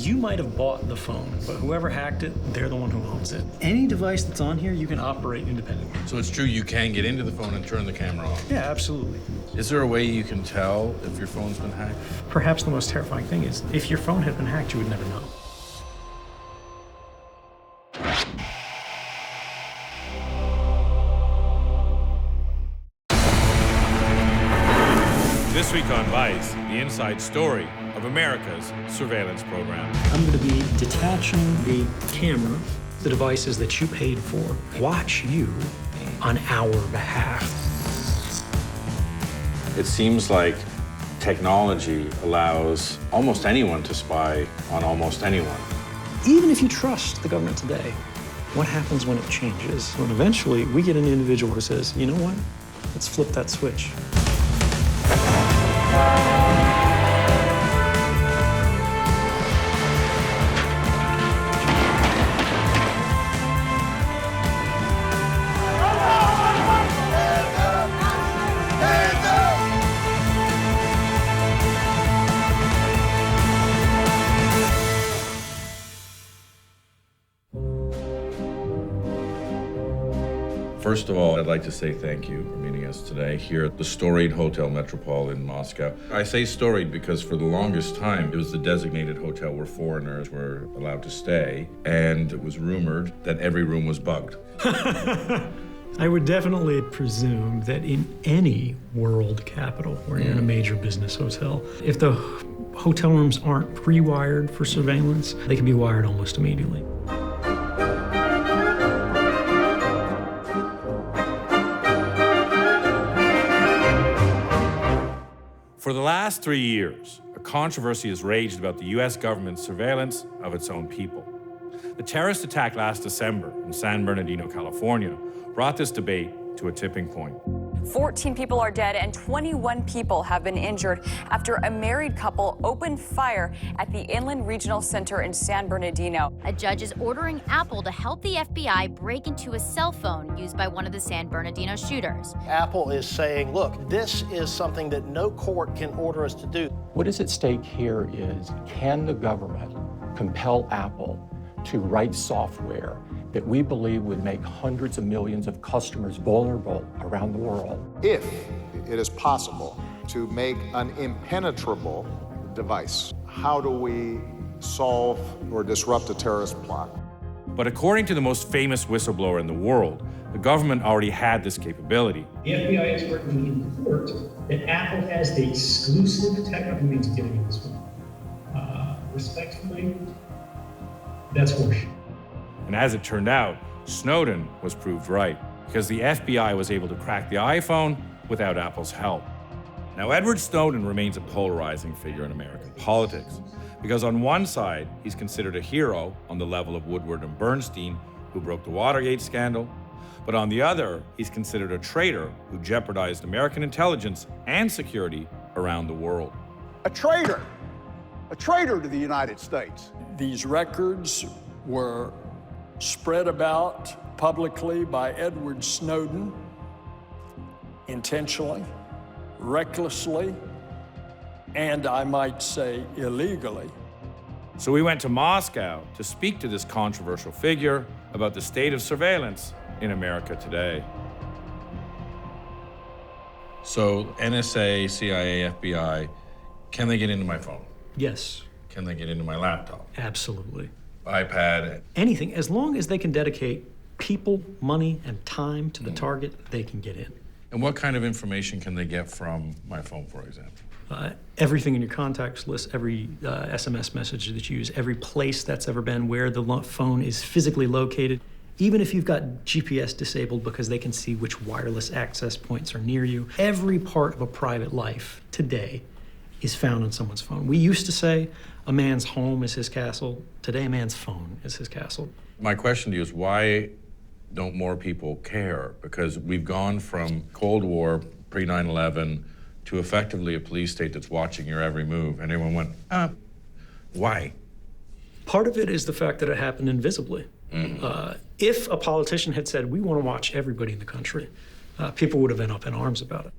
You might have bought the phone, but whoever hacked it, they're the one who owns it. Any device that's on here, you can operate independently. So it's true you can get into the phone and turn the camera on? Yeah, absolutely. Is there a way you can tell if your phone's been hacked? Perhaps the most terrifying thing is, if your phone had been hacked, you would never know. This week on Vice, the inside story of America's surveillance program. I'm going to be detaching the camera, the devices that you paid for, watch you on our behalf. It seems like technology allows almost anyone to spy on almost anyone. Even if you trust the government today, what happens when it changes? When eventually we get an individual who says, you know what, let's flip that switch. First of all, I'd like to say thank you for meeting us today here at the storied Hotel Metropole in Moscow. I say storied because for the longest time, it was the designated hotel where foreigners were allowed to stay, and it was rumored that every room was bugged. I would definitely presume that in any world capital where you're in a major business hotel, if the hotel rooms aren't pre-wired for surveillance, they can be wired almost immediately. For the last 3 years, a controversy has raged about the U.S. government's surveillance of its own people. The terrorist attack last December in San Bernardino, California, brought this debate to a tipping point. 14 people are dead and 21 people have been injured after a married couple opened fire at the Inland Regional Center in San Bernardino. A judge is ordering Apple to help the FBI break into a cell phone used by one of the San Bernardino shooters. Apple is saying, look, this is something that no court can order us to do. What is at stake here is, can the government compel Apple to write software that we believe would make hundreds of millions of customers vulnerable around the world? If it is possible to make an impenetrable device, how do we solve or disrupt a terrorist plot? But according to the most famous whistleblower in the world, the government already had this capability. The FBI expert will report that Apple has the exclusive technical means of getting this one. Respectfully, that's horseshit. And as it turned out, Snowden was proved right, because the FBI was able to crack the iPhone without Apple's help. Now, Edward Snowden remains a polarizing figure in American politics, because on one side, he's considered a hero on the level of Woodward and Bernstein, who broke the Watergate scandal, but on the other, he's considered a traitor who jeopardized American intelligence and security around the world. A traitor to the United States. These records were spread about publicly by Edward Snowden, intentionally, recklessly, and I might say illegally. So we went to Moscow to speak to this controversial figure about the state of surveillance in America today. So NSA, CIA, FBI, can they get into my phone? Yes. Can they get into my laptop? Absolutely. iPad? Anything, as long as they can dedicate people, money, and time to the target, they can get in. And what kind of information can they get from my phone, for example? Everything in your contacts list, every SMS message that you use, every place that's ever been, where the phone is physically located. Even if you've got GPS disabled because they can see which wireless access points are near you, every part of a private life today is found on someone's phone. We used to say a man's home is his castle. Today, a man's phone is his castle. My question to you is, why don't more people care? Because we've gone from Cold War, pre-9/11, to effectively a police state that's watching your every move. And everyone went, why? Part of it is the fact that it happened invisibly. If a politician had said, we want to watch everybody in the country, people would have been up in arms about it.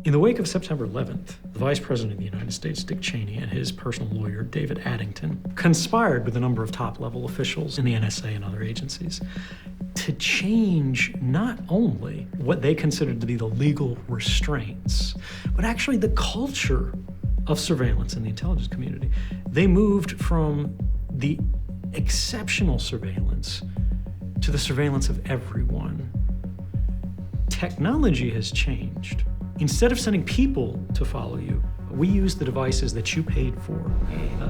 In the wake of September 11th, the Vice President of the United States, Dick Cheney, and his personal lawyer, David Addington, conspired with a number of top-level officials in the NSA and other agencies to change not only what they considered to be the legal restraints, but actually the culture of surveillance in the intelligence community. They moved from the exceptional surveillance to the surveillance of everyone. Technology has changed. Instead of sending people to follow you, we use the devices that you paid for,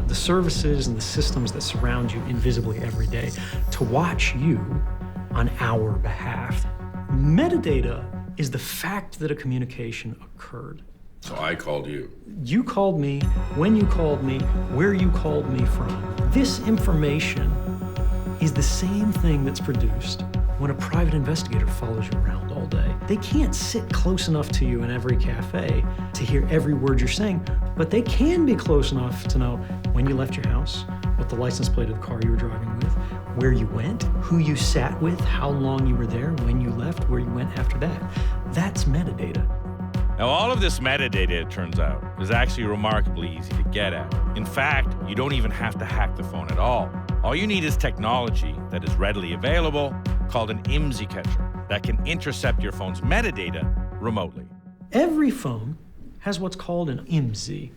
the services and the systems that surround you invisibly every day to watch you on our behalf. Metadata is the fact that a communication occurred. So I called you. You called me, when you called me, where you called me from. This information is the same thing that's produced when a private investigator follows you around all day. They can't sit close enough to you in every cafe to hear every word you're saying, but they can be close enough to know when you left your house, what the license plate of the car you were driving with, where you went, who you sat with, how long you were there, when you left, where you went after that. That's metadata. Now, all of this metadata, it turns out, is actually remarkably easy to get at. In fact, you don't even have to hack the phone at all. All you need is technology that is readily available, called an IMSI catcher, that can intercept your phone's metadata remotely. Every phone has what's called an IMSI,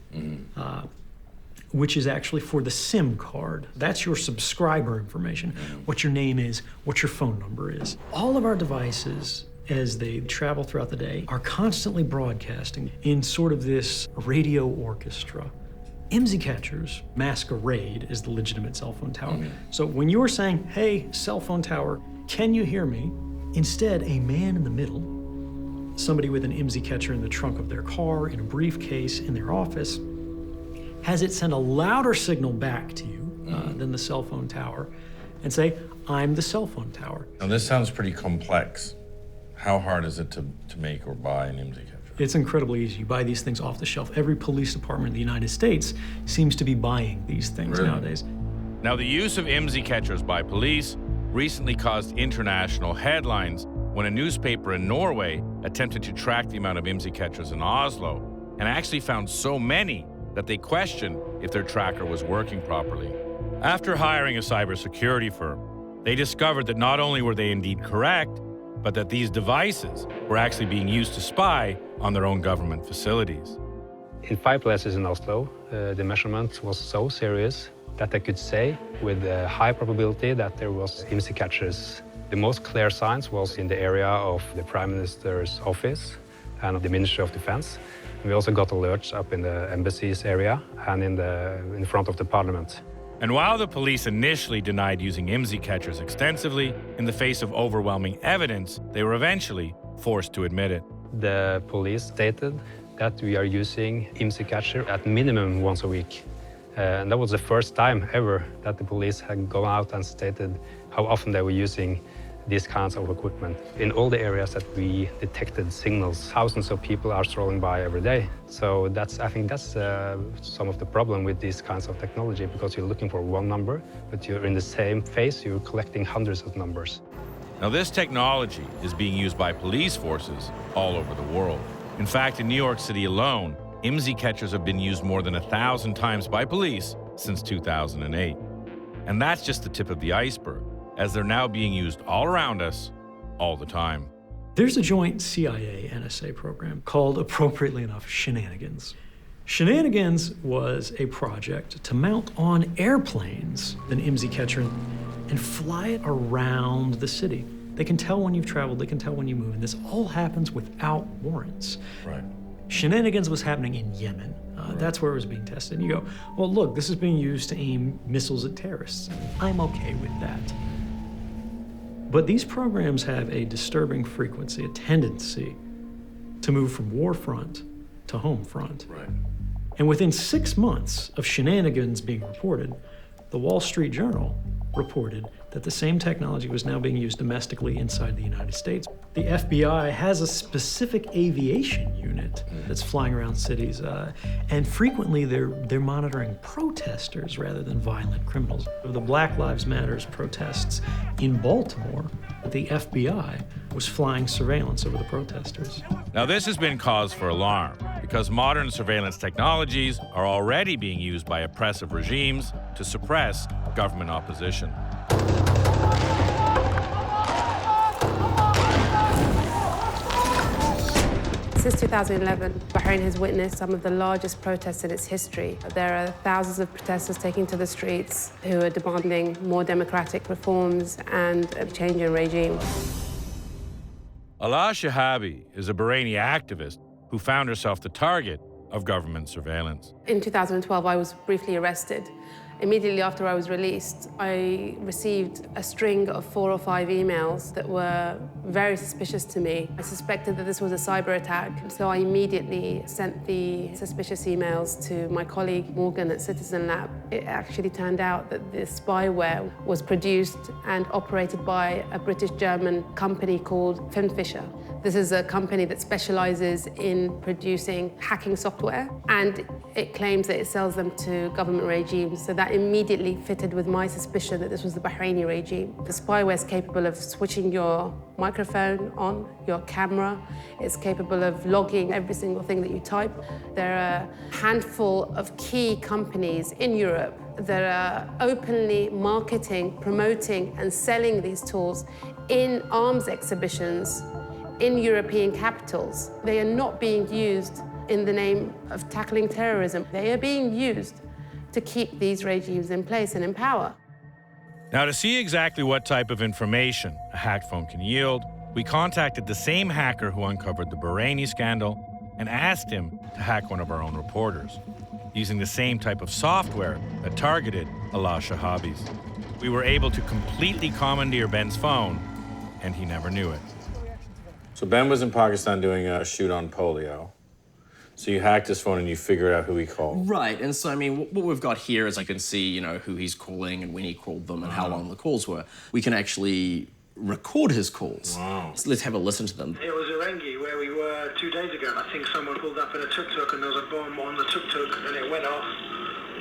which is actually for the SIM card. That's your subscriber information, what your name is, what your phone number is. All of our devices, as they travel throughout the day, are constantly broadcasting in sort of this radio orchestra. IMSI catchers masquerade as the legitimate cell phone tower. So when you're saying, hey, cell phone tower, can you hear me? Instead, a man in the middle, somebody with an IMSI catcher in the trunk of their car, in a briefcase, in their office, has it send a louder signal back to you than the cell phone tower and say, I'm the cell phone tower. Now this sounds pretty complex. How hard is it to make or buy an IMSI catcher? It's incredibly easy. You buy these things off the shelf. Every police department in the United States seems to be buying these things nowadays. Now, the use of IMSI catchers by police recently caused international headlines when a newspaper in Norway attempted to track the amount of IMSI catchers in Oslo and actually found so many that they questioned if their tracker was working properly. After hiring a cybersecurity firm, they discovered that not only were they indeed correct, but that these devices were actually being used to spy on their own government facilities. In 5 places in Oslo, the measurement was so serious that I could say with a high probability that there was IMSI catchers. The most clear signs was in the area of the Prime Minister's office and the Ministry of Defense. We also got alerts up in the embassy's area and in front of the parliament. And while the police initially denied using IMSI catchers extensively, in the face of overwhelming evidence, they were eventually forced to admit it. The police stated that we are using IMSI catcher at minimum once a week. And that was the first time ever that the police had gone out and stated how often they were using these kinds of equipment. In all the areas that we detected signals, thousands of people are strolling by every day. So I think that's some of the problem with these kinds of technology, because you're looking for one number, but you're in the same phase, you're collecting hundreds of numbers. Now, this technology is being used by police forces all over the world. In fact, in New York City alone, IMSI catchers have been used more than 1,000 times by police since 2008. And that's just the tip of the iceberg, as they're now being used all around us, all the time. There's a joint CIA-NSA program called, appropriately enough, Shenanigans. Shenanigans was a project to mount on airplanes an IMSI catcher and fly it around the city. They can tell when you've traveled, they can tell when you move, and this all happens without warrants. Right. Shenanigans was happening in Yemen. That's where it was being tested. And you go, well, look, this is being used to aim missiles at terrorists. I'm okay with that. But these programs have a disturbing frequency, a tendency to move from war front to home front. Right. And within 6 months of Shenanigans being reported, the Wall Street Journal reported that the same technology was now being used domestically inside the United States. The FBI has a specific aviation unit that's flying around cities, and frequently they're monitoring protesters rather than violent criminals. The Black Lives Matter protests in Baltimore But the FBI was flying surveillance over the protesters. Now, this has been cause for alarm because modern surveillance technologies are already being used by oppressive regimes to suppress government opposition. Since 2011, Bahrain has witnessed some of the largest protests in its history. There are thousands of protesters taking to the streets who are demanding more democratic reforms and a change in regime. Alaa Shahabi is a Bahraini activist who found herself the target of government surveillance. In 2012, I was briefly arrested. Immediately after I was released, I received a string of 4 or 5 emails that were very suspicious to me. I suspected that this was a cyber attack, so I immediately sent the suspicious emails to my colleague Morgan at Citizen Lab. It actually turned out that this spyware was produced and operated by a British-German company called Finfisher. This is a company that specializes in producing hacking software, and it claims that it sells them to government regimes, so that immediately fitted with my suspicion that this was the Bahraini regime. The spyware is capable of switching your microphone on, your camera. It's capable of logging every single thing that you type. There are a handful of key companies in Europe that are openly marketing, promoting, and selling these tools in arms exhibitions in European capitals. They are not being used in the name of tackling terrorism. They are being used to keep these regimes in place and in power. Now, to see exactly what type of information a hacked phone can yield, we contacted the same hacker who uncovered the Bahraini scandal and asked him to hack one of our own reporters, using the same type of software that targeted Alaa Shahabi's. We were able to completely commandeer Ben's phone, and he never knew it. So Ben was in Pakistan doing a shoot on polio. So you hacked his phone and you figured out who he called. Right, and so, I mean, what we've got here is I can see, you know, who he's calling and when he called them and how long the calls were. We can actually record his calls. Wow. So let's have a listen to them. It was Urengi, where we were 2 days ago. I think someone pulled up in a tuk-tuk and there was a bomb on the tuk-tuk and it went off.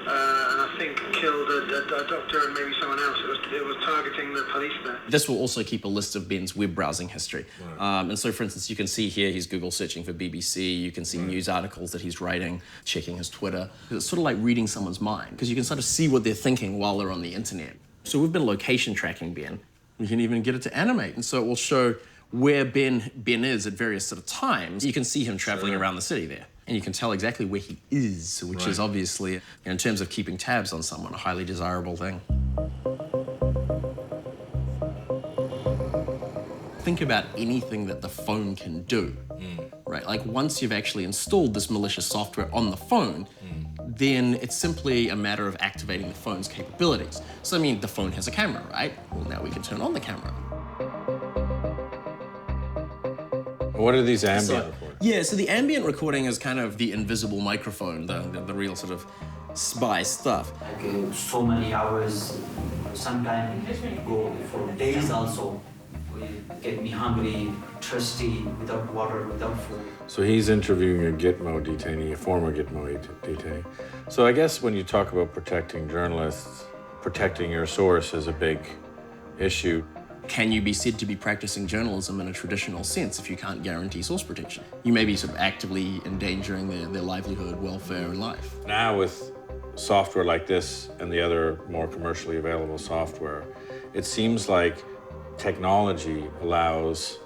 And I think killed a doctor and maybe someone else. It was targeting the police there. This will also keep a list of Ben's web browsing history. Right. And so, for instance, you can see here he's Google searching for BBC. You can see news articles that he's writing, checking his Twitter. It's sort of like reading someone's mind, because you can sort of see what they're thinking while they're on the internet. So we've been location tracking Ben. We can even get it to animate, and so it will show where Ben is at various sort of times. You can see him traveling around the city there. And you can tell exactly where he is, which is obviously, you know, in terms of keeping tabs on someone, a highly desirable thing. Think about anything that the phone can do, right? Like once you've actually installed this malicious software on the phone, then it's simply a matter of activating the phone's capabilities. So, I mean, the phone has a camera, right? Well, now we can turn on the camera. What are these ambient recordings? Yeah, so the ambient recording is kind of the invisible microphone, the real sort of spy stuff. Like so many hours, sometimes go for days also. It get me hungry, thirsty, without water, without food. So he's interviewing a Gitmo detainee, a former Gitmo detainee. So I guess when you talk about protecting journalists, protecting your source is a big issue. Can you be said to be practicing journalism in a traditional sense if you can't guarantee source protection? You may be sort of actively endangering their livelihood, welfare, and life. Now with software like this and the other more commercially available software, it seems like technology allows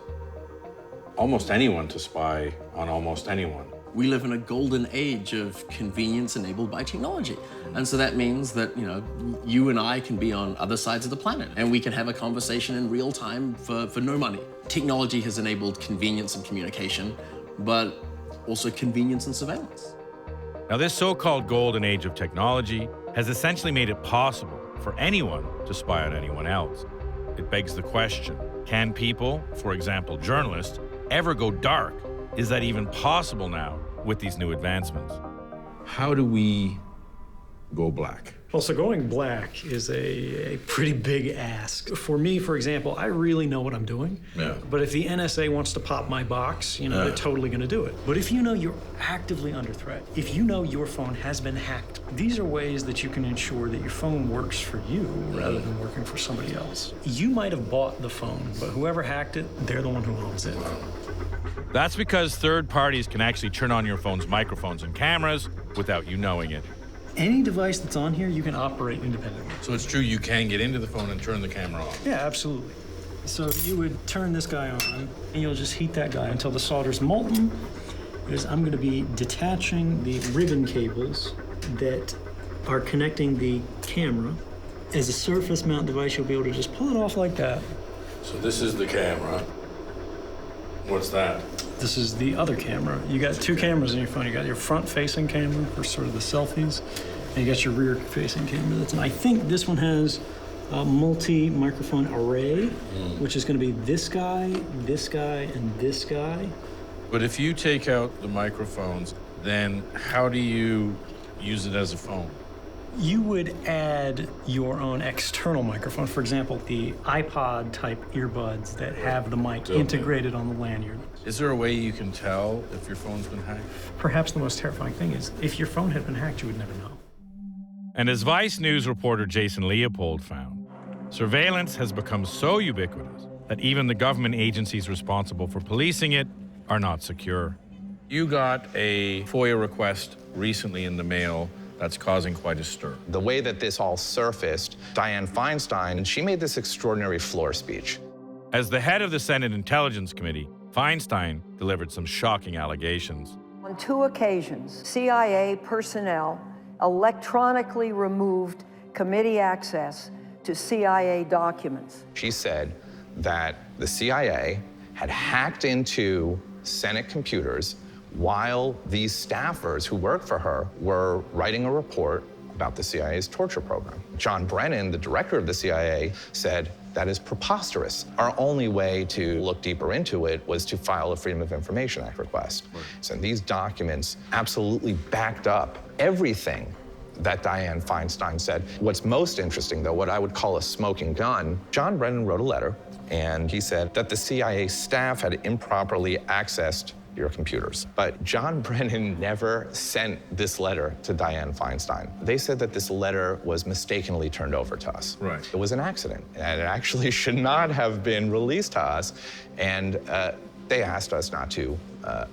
almost anyone to spy on almost anyone. We live in a golden age of convenience enabled by technology. And so that means that, you know, you and I can be on other sides of the planet and we can have a conversation in real time for no money. Technology has enabled convenience and communication, but also convenience and surveillance. Now, this so-called golden age of technology has essentially made it possible for anyone to spy on anyone else. It begs the question, can people, for example, journalists, ever go dark? Is that even possible now with these new advancements? How do we go black? Well, so going black is a pretty big ask. For me, for example, I really know what I'm doing. Yeah. But if the NSA wants to pop my box, they're totally going to do it. But if you know you're actively under threat, if you know your phone has been hacked, these are ways that you can ensure that your phone works for you rather than working for somebody else. You might have bought the phone, but whoever hacked it, they're the one who owns it. That's because third parties can actually turn on your phone's microphones and cameras without you knowing it. Any device that's on here, you can operate independently. So it's true you can get into the phone and turn the camera off? Yeah, absolutely. So you would turn this guy on, and you'll just heat that guy until the solder's molten. Because I'm going to be detaching the ribbon cables that are connecting the camera. As a surface mount device, you'll be able to just pull it off like that. So this is the camera. What's that? This is the other camera. You got two cameras in your phone. You got your front-facing camera for sort of the selfies, and you got your rear-facing camera. I think this one has a multi-microphone array, which is going to be this guy, and this guy. But if you take out the microphones, then how do you use it as a phone? You would add your own external microphone. For example, the iPod-type earbuds that have the mic integrated on the lanyard. Is there a way you can tell if your phone's been hacked? Perhaps the most terrifying thing is if your phone had been hacked, you would never know. And as Vice News reporter Jason Leopold found, surveillance has become so ubiquitous that even the government agencies responsible for policing it are not secure. You got a FOIA request recently in the mail that's causing quite a stir. The way that this all surfaced, Dianne Feinstein, she made this extraordinary floor speech. As the head of the Senate Intelligence Committee, Feinstein delivered some shocking allegations. On 2 occasions, CIA personnel electronically removed committee access to CIA documents. She said that the CIA had hacked into Senate computers while these staffers who worked for her were writing a report about the CIA's torture program. John Brennan, the director of the CIA, said, that is preposterous. Our only way to look deeper into it was to file a Freedom of Information Act request. Right. So these documents absolutely backed up everything that Dianne Feinstein said. What's most interesting, though, what I would call a smoking gun, John Brennan wrote a letter, and he said that the CIA staff had improperly accessed your computers. But John Brennan never sent this letter to Dianne Feinstein. They said that this letter was mistakenly turned over to us. Right. It was an accident, and it actually should not have been released to us, and they asked us not to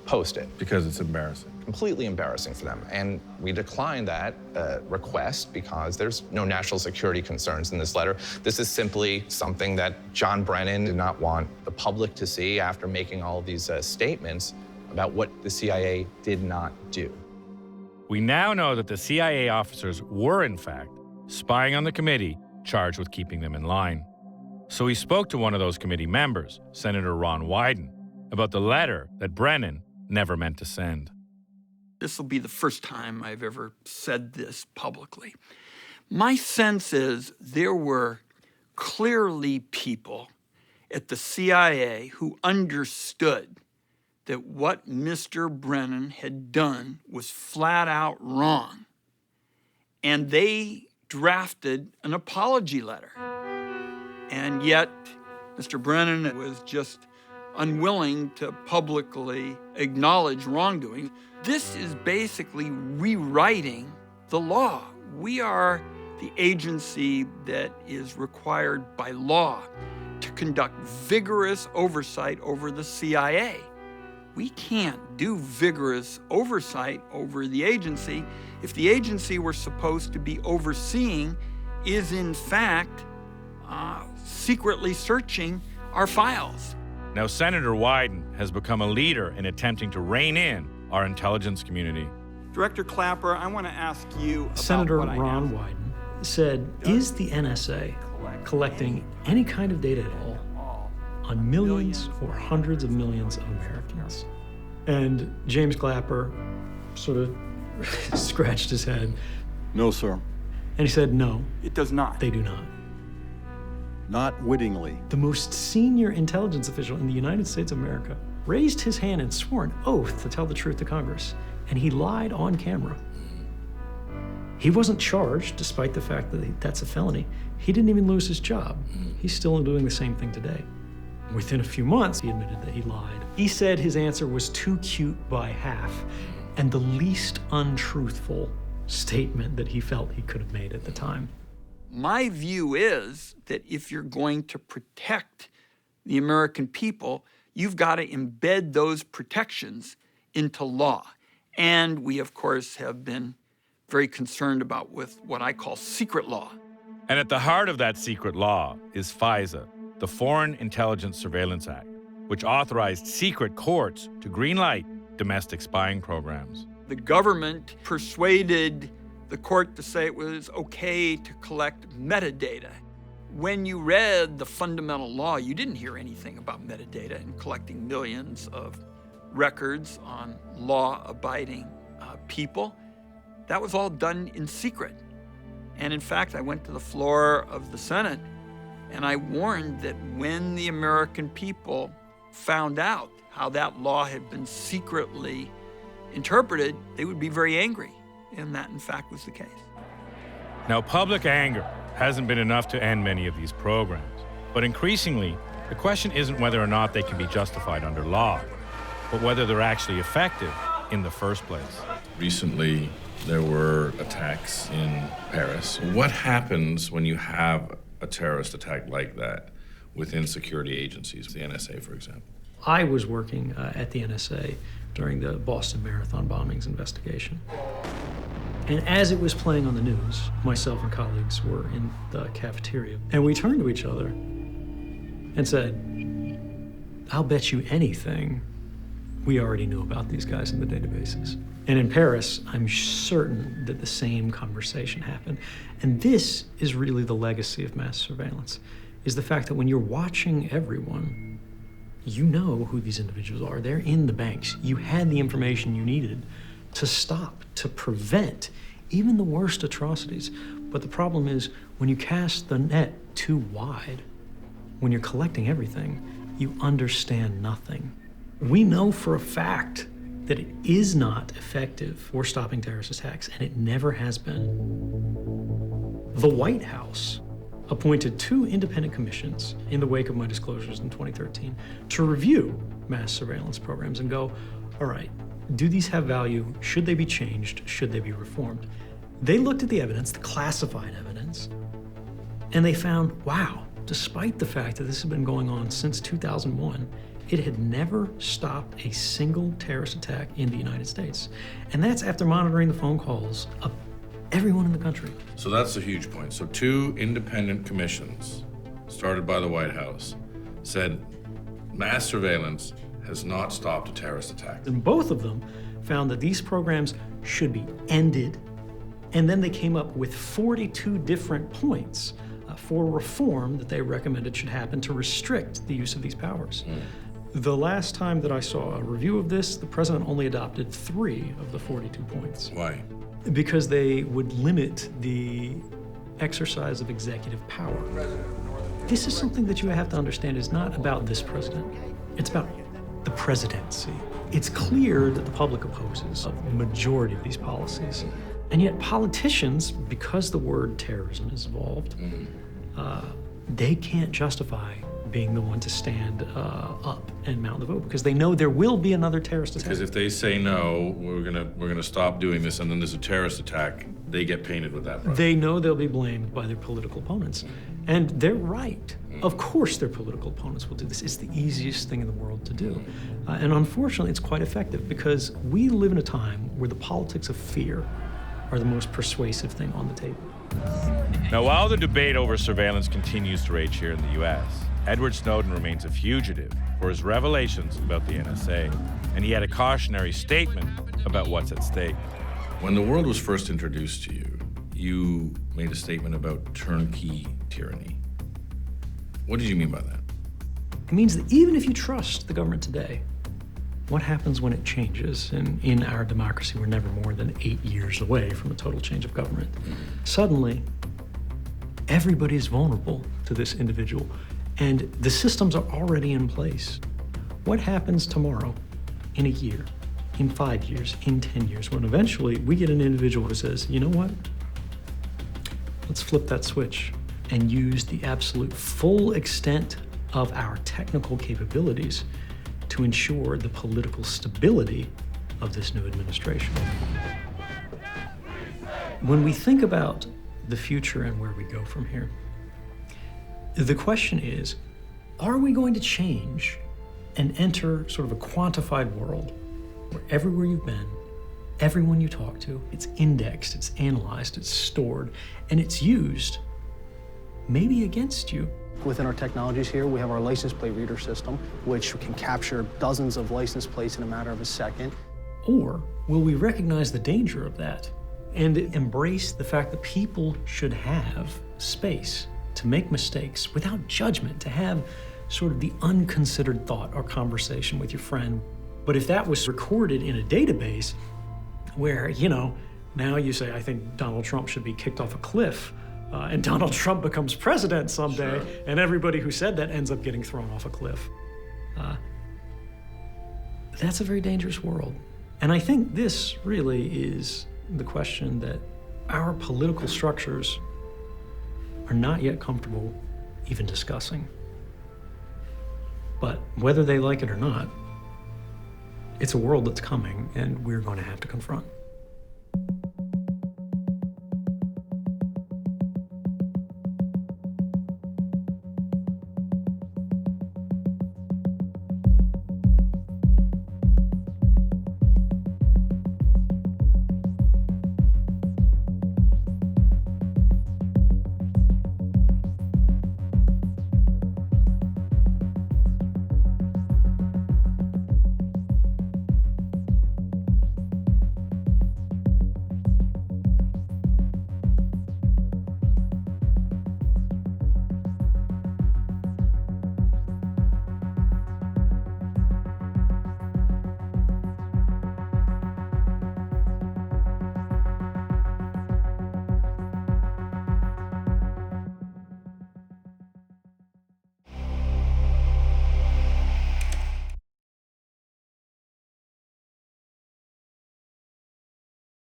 post it. Because it's embarrassing. Completely embarrassing for them. And we declined that request because there's no national security concerns in this letter. This is simply something that John Brennan did not want the public to see after making all of these statements about what the CIA did not do. We now know that the CIA officers were, in fact, spying on the committee charged with keeping them in line. So we spoke to one of those committee members, Senator Ron Wyden, about the letter that Brennan never meant to send. This will be the first time I've ever said this publicly. My sense is there were clearly people at the CIA who understood that what Mr. Brennan had done was flat out wrong. And they drafted an apology letter. And yet, Mr. Brennan was just unwilling to publicly acknowledge wrongdoing. This is basically rewriting the law. We are the agency that is required by law to conduct vigorous oversight over the CIA. We can't do vigorous oversight over the agency if the agency we're supposed to be overseeing is in fact secretly searching our files. Now, Senator Wyden has become a leader in attempting to rein in our intelligence community. Director Clapper, I want to ask you about Senator what I Ron asked. Wyden said, is the NSA collecting any kind of data at all on millions or hundreds of millions of Americans? And James Clapper sort of scratched his head. No, sir. And he said, no. It does not. They do not. Not wittingly. The most senior intelligence official in the United States of America raised his hand and swore an oath to tell the truth to Congress, and he lied on camera. He wasn't charged, despite the fact that that's a felony. He didn't even lose his job. He's still doing the same thing today. Within a few months, he admitted that he lied. He said his answer was too cute by half, and the least untruthful statement that he felt he could have made at the time. My view is that if you're going to protect the American people, you've got to embed those protections into law. And we, of course, have been very concerned about with what I call secret law. And at the heart of that secret law is FISA, the Foreign Intelligence Surveillance Act, which authorized secret courts to greenlight domestic spying programs. The government persuaded the court to say it was okay to collect metadata. When you read the fundamental law, you didn't hear anything about metadata and collecting millions of records on law-abiding people. That was all done in secret. And in fact, I went to the floor of the Senate and I warned that when the American people found out how that law had been secretly interpreted, they would be very angry. And that, in fact, was the case. Now, public anger hasn't been enough to end many of these programs. But increasingly, the question isn't whether or not they can be justified under law, but whether they're actually effective in the first place. Recently, there were attacks in Paris. What happens when you have a terrorist attack like that within security agencies, the NSA, for example? I was working at the NSA during the Boston Marathon bombings investigation. And as it was playing on the news, myself and colleagues were in the cafeteria, and we turned to each other and said, I'll bet you anything we already knew about these guys in the databases. And in Paris, I'm certain that the same conversation happened. And this is really the legacy of mass surveillance, is the fact that when you're watching everyone, you know who these individuals are. They're in the banks. You had the information you needed to stop, to prevent even the worst atrocities. But the problem is, when you cast the net too wide, when you're collecting everything, you understand nothing. We know for a fact that it is not effective for stopping terrorist attacks, and it never has been. The White House appointed 2 independent commissions in the wake of my disclosures in 2013 to review mass surveillance programs and go, all right, do these have value? Should they be changed? Should they be reformed? They looked at the evidence, the classified evidence, and they found, wow, despite the fact that this has been going on since 2001, it had never stopped a single terrorist attack in the United States. And that's after monitoring the phone calls of everyone in the country. So that's a huge point. So 2 independent commissions started by the White House said mass surveillance has not stopped a terrorist attack. And both of them found that these programs should be ended. And then they came up with 42 different points for reform that they recommended should happen to restrict the use of these powers. The last time that I saw a review of this, the president only adopted 3 of the 42 points. Why? Because they would limit the exercise of executive power. This is something that you have to understand is not about this president. It's about the presidency. It's clear that the public opposes a majority of these policies. And yet politicians, because the word terrorism is involved, they can't justify being the one to stand up and mount the vote because they know there will be another terrorist attack. Because if they say no, we're gonna stop doing this, and then there's a terrorist attack, they get painted with that brush. They know they'll be blamed by their political opponents, and they're right. Of course, their political opponents will do this. It's the easiest thing in the world to do, and unfortunately, it's quite effective because we live in a time where the politics of fear are the most persuasive thing on the table. Now, while the debate over surveillance continues to rage here in the U.S., Edward Snowden remains a fugitive for his revelations about the NSA, and he had a cautionary statement about what's at stake. When the world was first introduced to you, you made a statement about turnkey tyranny. What did you mean by that? It means that even if you trust the government today, what happens when it changes? And in our democracy, we're never more than 8 years away from a total change of government. Suddenly, everybody is vulnerable to this individual, and the systems are already in place. What happens tomorrow, in a year, in 5 years, in 10 years, when eventually we get an individual who says, you know what? Let's flip that switch and use the absolute full extent of our technical capabilities to ensure the political stability of this new administration. When we think about the future and where we go from here, the question is, are we going to change and enter sort of a quantified world where everywhere you've been, everyone you talk to, it's indexed, it's analyzed, it's stored, and it's used maybe against you? Within our technologies here, we have our license plate reader system, which can capture dozens of license plates in a matter of a second. Or will we recognize the danger of that and embrace the fact that people should have space to make mistakes without judgment, to have sort of the unconsidered thought or conversation with your friend? But if that was recorded in a database where, now you say, I think Donald Trump should be kicked off a cliff, and Donald Trump becomes president someday, and everybody who said that ends up getting thrown off a cliff. That's a very dangerous world. And I think this really is the question that our political structures are not yet comfortable even discussing. But whether they like it or not, it's a world that's coming, and we're going to have to confront.